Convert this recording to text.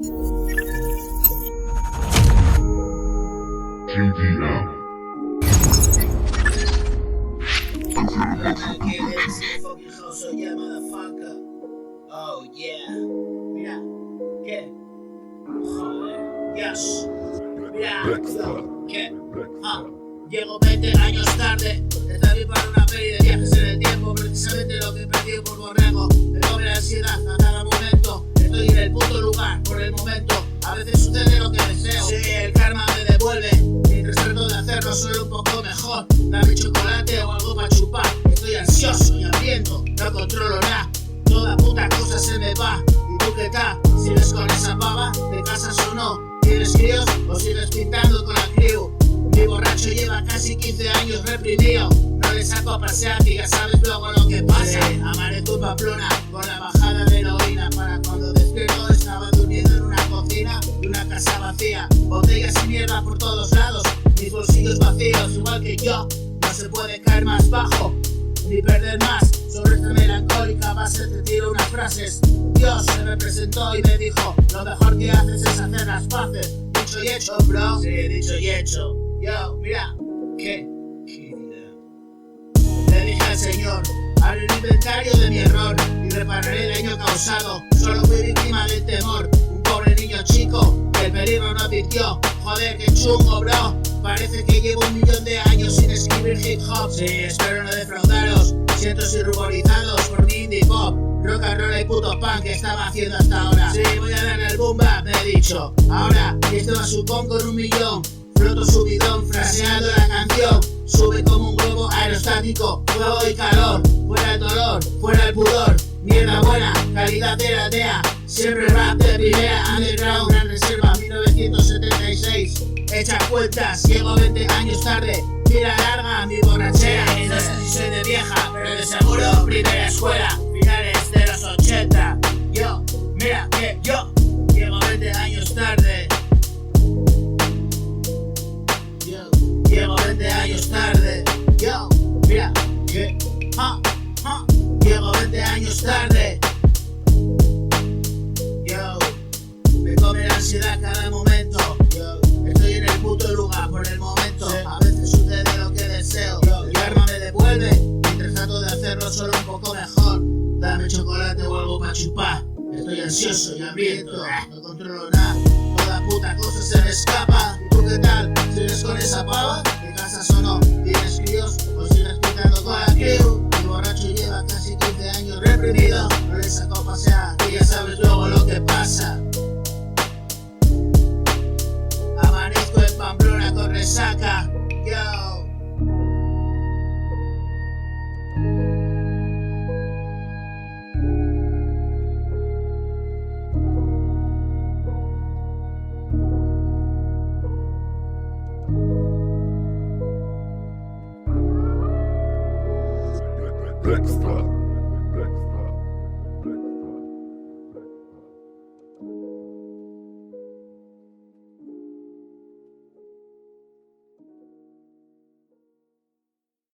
GDM. Fucking house, oh yeah, motherfucker. Oh yeah. Mira, ¿qué? Joder, yes. Mira, ¿qué? Llego 20 años tarde. Está bien para una peli de viajes en el tiempo. Precisamente lo que perdí por borrego. Me doble ansiedad a cada momento. Estoy en el punto lugar por el momento. A veces sucede lo que deseo. Sí, el karma me devuelve. Mientras trato de hacerlo solo un poco mejor. Dame chocolate o algo para chupar. Estoy ansioso y hambriento. No controlo nada. Toda puta cosa se me va. ¿Y tú qué tal? ¿Sigues con esa pava? ¿Te casas o no? ¿Tienes críos o sigues pintando con la crew? Mi borracho lleva casi 15 años reprimido. No le saco a pasear y ya sabes luego lo que pasa. Amanezco en Pamplona con la bajada de heroína. Para cuando despierto estaba durmiendo en una cocina de una casa vacía. Botellas y mierda por todos lados. Mis bolsillos vacíos igual que yo. No se puede caer más bajo ni perder más. Sobre esta melancólica base te tiro unas frases. Dios se me presentó y me dijo: lo mejor que haces es hacer las paces. Dicho y hecho, bro. Sí, dicho y hecho. Yo, mira, ¿qué? Le dije al Señor: abre el inventario de mi error y repararé el daño causado. Solo fui víctima del temor, un pobre niño chico que el peligro no advirtió. Joder, qué chungo, bro. Parece que llevo 1.000.000 de años sin escribir hip hop. Sí, espero no defraudaros. Siento ruborizados por mi indie pop, rock and roll y puto punk que estaba haciendo hasta ahora. Sí, voy a darle el boom bap, me he dicho. Ahora, y esto va supón con 1.000.000. Floto subidón, fraseando la canción. Sube como un globo aerostático. Fuego y calor, fuera el dolor, fuera el pudor. Mierda buena, calidad de la DEA. Siempre rap de primera, underground, gran reserva, 1976. Echa cuentas, llego 20 años tarde. Mira larga mi borrachera. No sé si soy de vieja, pero de seguro primera escuela, finales de los 80. Yo, mira que yo llego 20 años tarde. Llego 20 años tarde. Yo, mira que llego 20 años tarde. Yo, me come la ansiedad cada momento. Yo, estoy en el puto lugar por el momento. A veces sucede lo que deseo. El karma me devuelve mientras trato de hacerlo solo un poco mejor. Dame chocolate o algo para chupar. Estoy ansioso y hambriento. No controlo nada. Toda puta cosa se me escapa. ¿Y tú qué tal? ¿Sigues con esa pava? ¿Te casas o no? ¿Tienes críos o sigues pintando con la crew? Mi borracho lleva casi 15 años reprimido. No le saco a pasear y ya sabes luego lo que pasa. Amanezco en Pamplona con resaca. Yo. Extra.